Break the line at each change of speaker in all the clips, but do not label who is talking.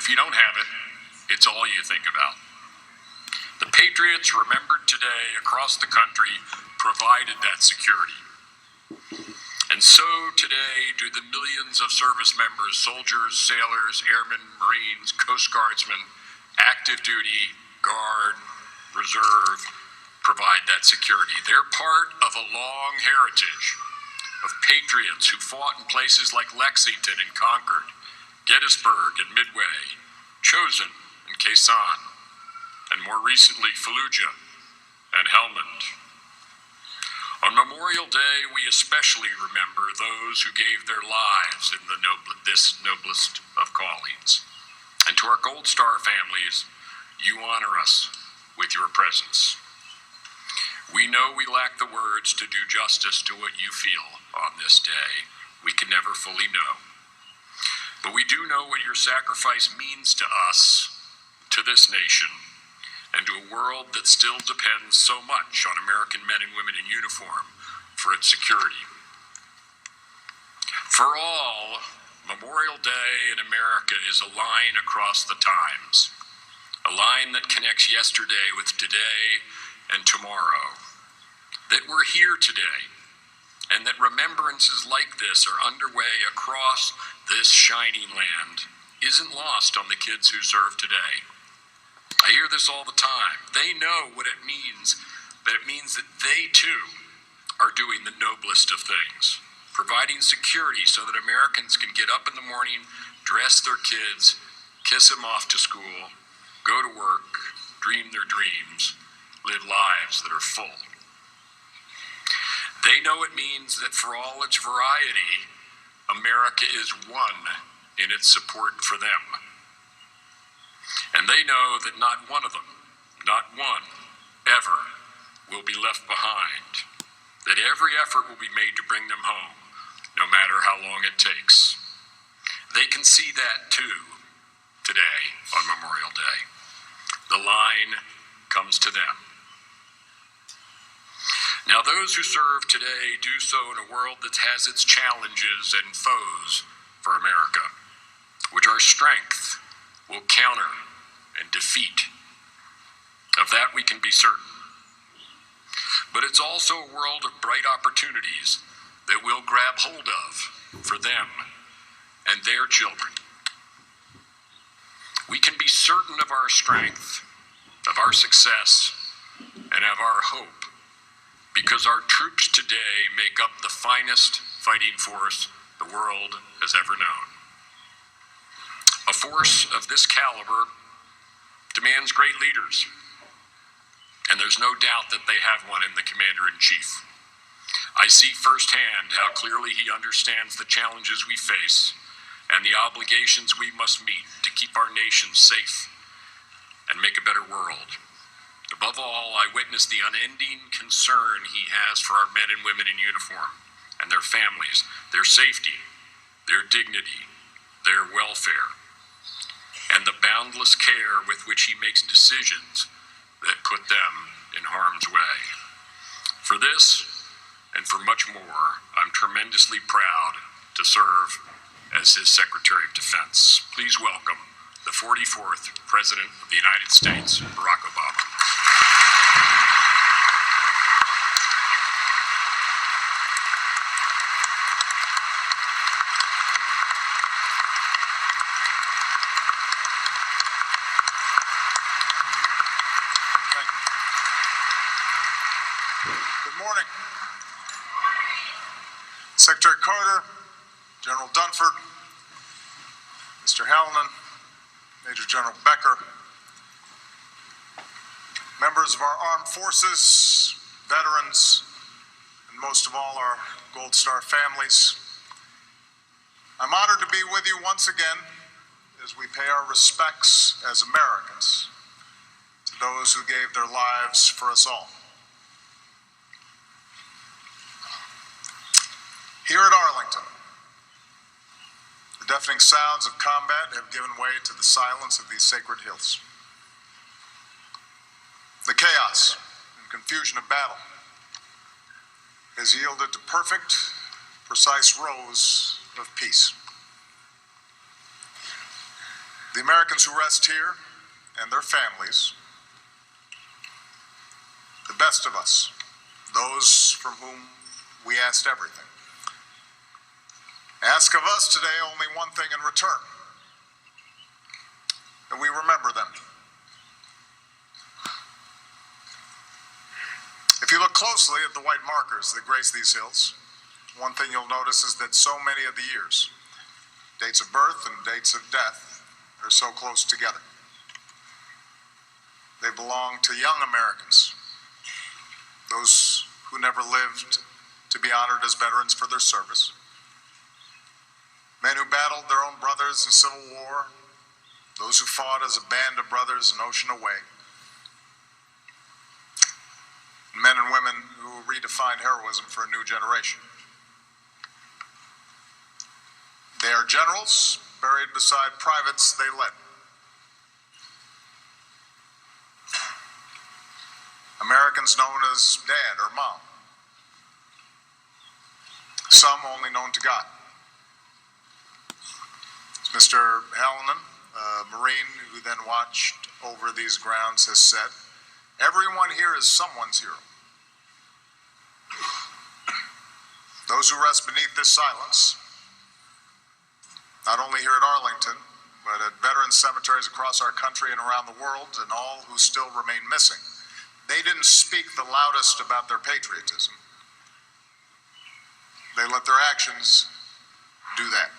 if you don't have it, it's all you think about. The patriots remembered today across the country provided that security. And so today do the millions of service members, soldiers, sailors, airmen, Marines, Coast Guardsmen, active duty, Guard, Reserve, provide that security. They're part of a long heritage of patriots who fought in places like Lexington and Concord, Gettysburg and Midway, Chosin and Khe Sanh, and more recently Fallujah and Helmand. On Memorial Day, we especially remember those who gave their lives in this noblest of callings. And to our Gold Star families, you honor us with your presence. We know we lack the words to do justice to what you feel on this day. We can never fully know. But we do know what your sacrifice means to us, to this nation, and to a world that still depends so much on American men and women in uniform for its security. For all, Memorial Day in America is a line across the times, a line that connects yesterday with today and tomorrow, that we're here today, and that remembrances like this are underway across this shining land isn't lost on the kids who serve today. I hear this all the time. They know what it means, but it means that they too are doing the noblest of things, providing security so that Americans can get up in the morning, dress their kids, kiss them off to school, go to work, dream their dreams, live lives that are full. They know it means that for all its variety, America is one in its support for them. And they know that not one of them, not one, ever, will be left behind. That every effort will be made to bring them home, no matter how long it takes. They can see that too today on Memorial Day. The line comes to them. Now, those who serve today do so in a world that has its challenges and foes for America, which our strength will counter and defeat. Of that we can be certain. But it's also a world of bright opportunities that we'll grab hold of for them and their children. We can be certain of our strength, of our success, and of our hope, because our troops today make up the finest fighting force the world has ever known. A force of this caliber demands great leaders, and there's no doubt that they have one in the Commander-in-Chief. I see firsthand how clearly he understands the challenges we face and the obligations we must meet to keep our nation safe and make a better world. Above all, I witness the unending concern he has for our men and women in uniform and their families, their safety, their dignity, their welfare, and the boundless care with which he makes decisions that put them in harm's way. For this, and for much more, I'm tremendously proud to serve as his Secretary of Defense. Please welcome the 44th President of the United States, Barack Obama.
Secretary Carter, General Dunford, Mr. Hallinan, Major General Becker, members of our armed forces, veterans, and most of all our Gold Star families. I'm honored to be with you once again as we pay our respects as Americans to those who gave their lives for us all. Here at Arlington, the deafening sounds of combat have given way to the silence of these sacred hills. The chaos and confusion of battle has yielded to perfect, precise rows of peace. The Americans who rest here and their families, the best of us, those from whom we asked everything, ask of us today only one thing in return: that we remember them. If you look closely at the white markers that grace these hills, one thing you'll notice is that so many of the years, dates of birth and dates of death, are so close together. They belong to young Americans, those who never lived to be honored as veterans for their service, men who battled their own brothers in Civil War, those who fought as a band of brothers an ocean away, men and women who redefined heroism for a new generation. They are generals buried beside privates they led. Americans known as Dad or Mom. Some only known to God. As Mr. Hallinan, a Marine who then watched over these grounds, has said, everyone here is someone's hero. Those who rest beneath this silence, not only here at Arlington, but at veteran cemeteries across our country and around the world, and all who still remain missing, they didn't speak the loudest about their patriotism. They let their actions do that.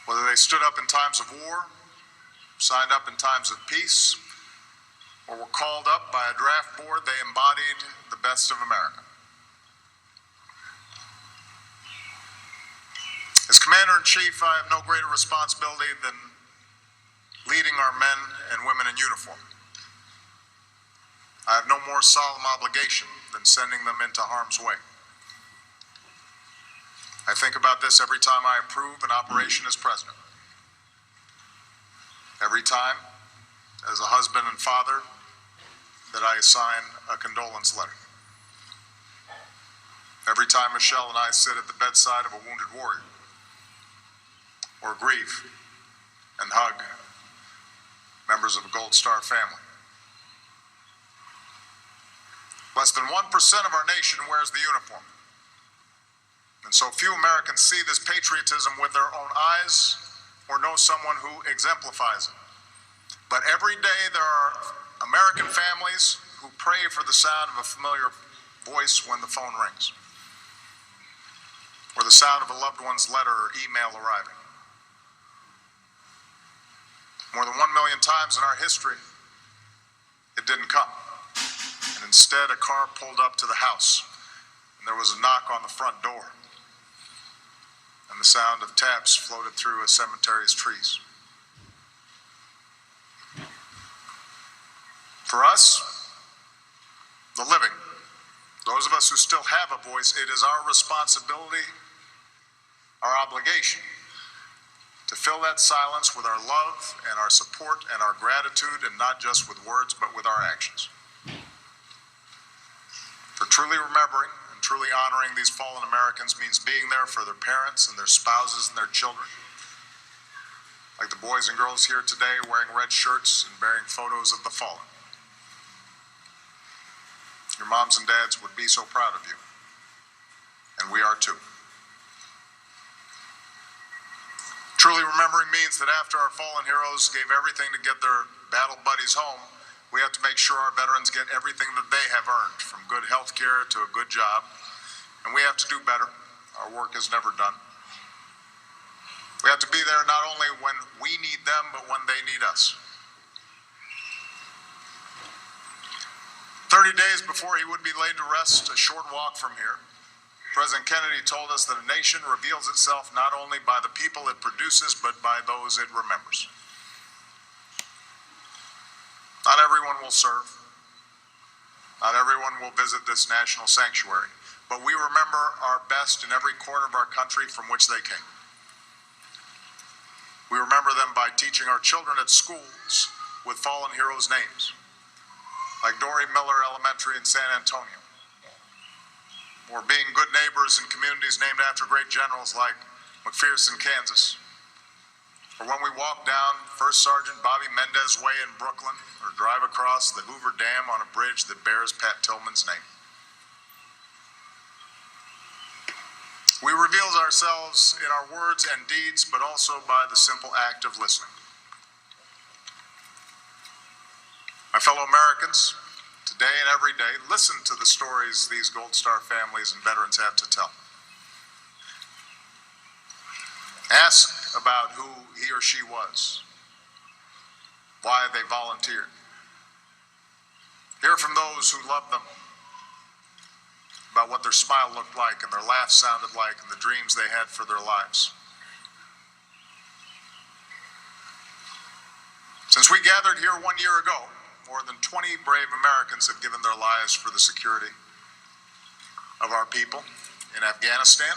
Whether they stood up in times of war, signed up in times of peace, or were called up by a draft board, they embodied the best of America. As Commander-in-Chief, I have no greater responsibility than leading our men and women in uniform. I have no more solemn obligation than sending them into harm's way. I think about this every time I approve an operation as president. Every time, as a husband and father, that I assign a condolence letter. Every time Michelle and I sit at the bedside of a wounded warrior, or grieve and hug members of a Gold Star family. Less than 1% of our nation wears the uniform. And so few Americans see this patriotism with their own eyes or know someone who exemplifies it. But every day there are American families who pray for the sound of a familiar voice when the phone rings, or the sound of a loved one's letter or email arriving. More than 1 million times in our history, it didn't come. And instead, a car pulled up to the house, and there was a knock on the front door, and the sound of taps floated through a cemetery's trees. For us, the living, those of us who still have a voice, it is our responsibility, our obligation, to fill that silence with our love and our support and our gratitude, and not just with words, but with our actions. For truly remembering and truly honoring these fallen Americans means being there for their parents and their spouses and their children. Like the boys and girls here today wearing red shirts and bearing photos of the fallen. Your moms and dads would be so proud of you, and we are too. Truly remembering means that after our fallen heroes gave everything to get their battle buddies home, we have to make sure our veterans get everything that they have earned, from good health care to a good job. And we have to do better. Our work is never done. We have to be there not only when we need them, but when they need us. 30 days before he would be laid to rest, a short walk from here, President Kennedy told us that a nation reveals itself not only by the people it produces, but by those it remembers. Not everyone will serve. Not everyone will visit this national sanctuary, but we remember our best in every corner of our country from which they came. We remember them by teaching our children at schools with fallen heroes' names, like Dory Miller Elementary in San Antonio, or being good neighbors in communities named after great generals like McPherson, Kansas, or when we walk down First Sergeant Bobby Mendez Way in Brooklyn, or drive across the Hoover Dam on a bridge that bears Pat Tillman's name. We reveal ourselves in our words and deeds, but also by the simple act of listening. My fellow Americans, today and every day, listen to the stories these Gold Star families and veterans have to tell. Ask about who he or she was, why they volunteered. Hear from those who loved them about what their smile looked like and their laugh sounded like and the dreams they had for their lives. Since we gathered here 1 year ago, more than 20 brave Americans have given their lives for the security of our people in Afghanistan.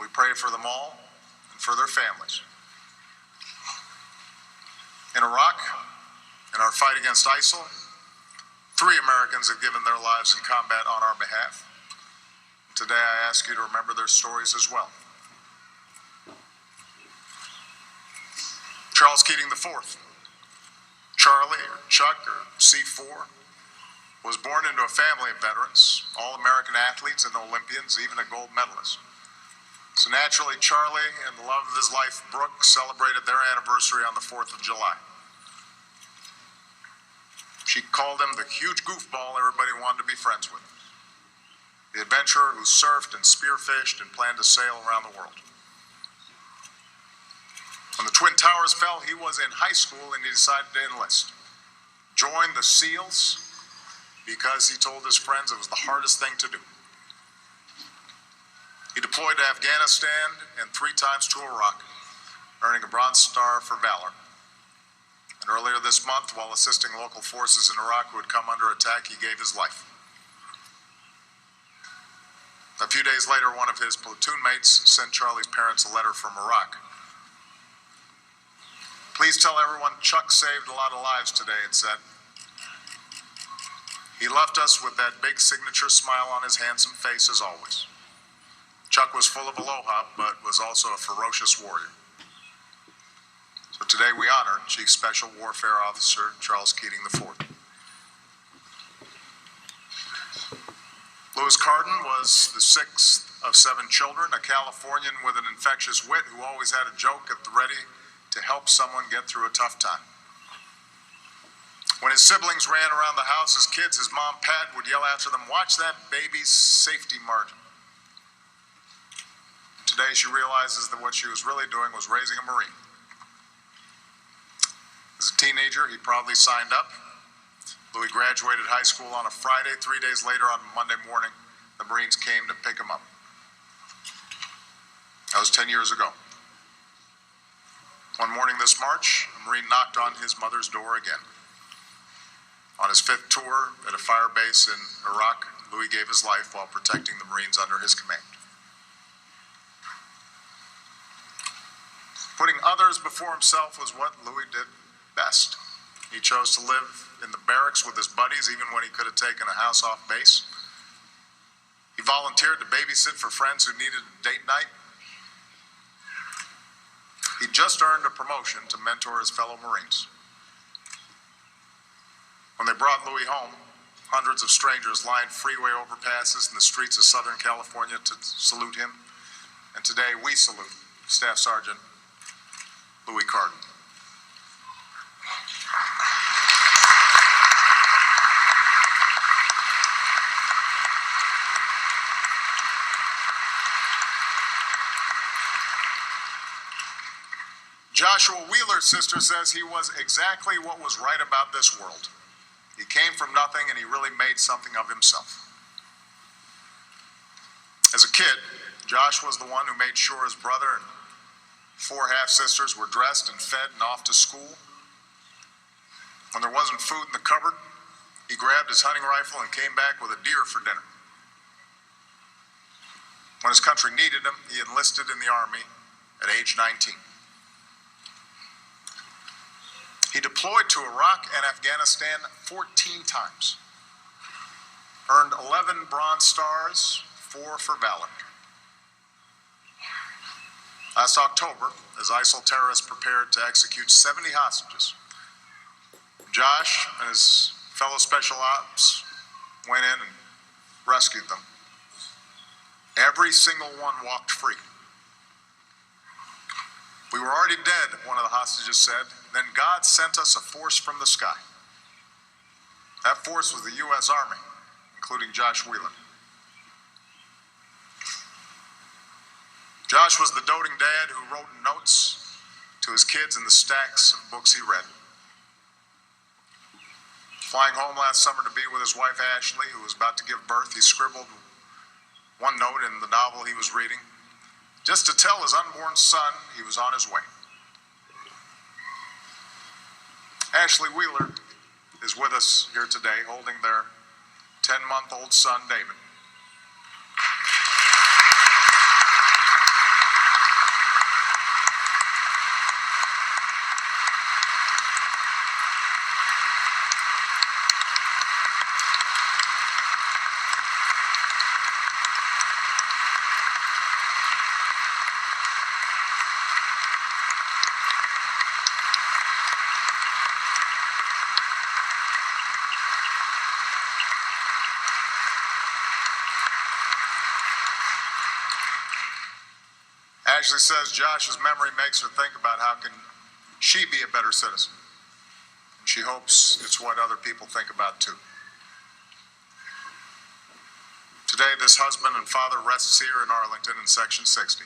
We pray for them all and for their families. In Iraq, in our fight against ISIL, 3 Americans have given their lives in combat on our behalf. Today I ask you to remember their stories as well. Charles Keating IV, Charlie or Chuck or C4, was born into a family of veterans, all American athletes and Olympians, even a gold medalist. So naturally, Charlie and the love of his life, Brooke, celebrated their anniversary on the 4th of July. She called him the huge goofball everybody wanted to be friends with. The adventurer who surfed and spearfished and planned to sail around the world. When the Twin Towers fell, he was in high school and he decided to enlist. Joined the SEALs because he told his friends it was the hardest thing to do. He deployed to Afghanistan and 3 times to Iraq, earning a Bronze Star for valor. And earlier this month, while assisting local forces in Iraq who had come under attack, he gave his life. A few days later, one of his platoon mates sent Charlie's parents a letter from Iraq. Please tell everyone Chuck saved a lot of lives today, it said. He left us with that big signature smile on his handsome face as always. Chuck was full of aloha, but was also a ferocious warrior. So today we honor Chief Special Warfare Officer Charles Keating IV. Louis Cardin was the 6th of 7 children, a Californian with an infectious wit who always had a joke at the ready to help someone get through a tough time. When his siblings ran around the house as kids, his mom, Pat, would yell after them, "Watch that baby's safety margin." Today she realizes that what she was really doing was raising a Marine. As a teenager, he proudly signed up. Louis graduated high school on a Friday. 3 days later, on Monday morning, the Marines came to pick him up. That was 10 years ago. One morning this March, a Marine knocked on his mother's door again. On his 5th tour at a fire base in Iraq, Louis gave his life while protecting the Marines under his command. Putting others before himself was what Louis did best. He chose to live in the barracks with his buddies even when he could have taken a house off base. He volunteered to babysit for friends who needed a date night. He just earned a promotion to mentor his fellow Marines. When they brought Louis home, hundreds of strangers lined freeway overpasses in the streets of Southern California to salute him. And today we salute Staff Sergeant Louis Cardin. Joshua Wheeler's sister says he was exactly what was right about this world. He came from nothing and he really made something of himself. As a kid, Josh was the one who made sure his brother and 4 half-sisters were dressed and fed and off to school. When there wasn't food in the cupboard, he grabbed his hunting rifle and came back with a deer for dinner. When his country needed him, he enlisted in the Army at age 19. He deployed to Iraq and Afghanistan 14 times. Earned 11 Bronze Stars, 4 for valor. Last October, as ISIL terrorists prepared to execute 70 hostages, Josh and his fellow special ops went in and rescued them. Every single one walked free. We were already dead, one of the hostages said. Then God sent us a force from the sky. That force was the U.S. Army, including Josh Wheeler. Josh was the doting dad who wrote notes to his kids in the stacks of books he read. Flying home last summer to be with his wife Ashley, who was about to give birth, he scribbled one note in the novel he was reading, just to tell his unborn son he was on his way. Ashley Wheeler is with us here today, holding their 10-month-old son, David. Ashley says Josh's memory makes her think about how can she be a better citizen. And she hopes it's what other people think about too. Today, this husband and father rests here in Arlington in Section 60.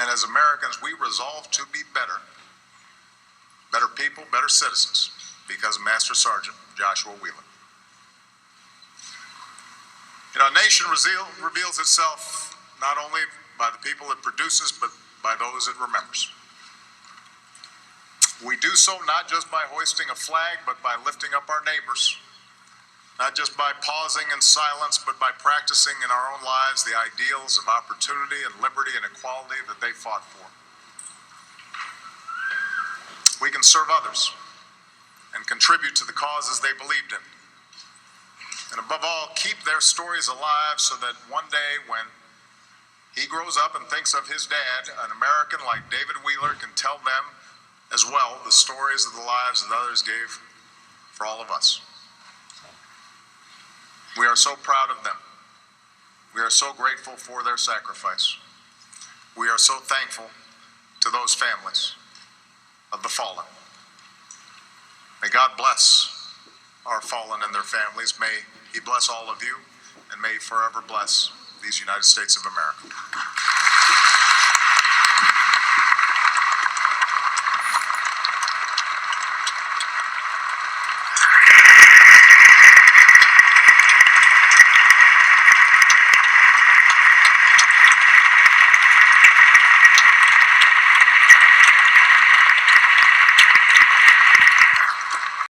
And as Americans, we resolve to be better. Better people, better citizens, because of Master Sergeant Joshua Wheeler. You know, a nation reveals itself not only by the people it produces, but by those it remembers. We do so not just by hoisting a flag, but by lifting up our neighbors, not just by pausing in silence, but by practicing in our own lives the ideals of opportunity and liberty and equality that they fought for. We can serve others and contribute to the causes they believed in. And above all, keep their stories alive so that one day when he grows up and thinks of his dad, an American like David Wheeler, can tell them as well the stories of the lives that others gave for all of us. We are so proud of them. We are so grateful for their sacrifice. We are so thankful to those families of the fallen. May God bless our fallen and their families. May He bless all of you, and may He forever bless these United States of America.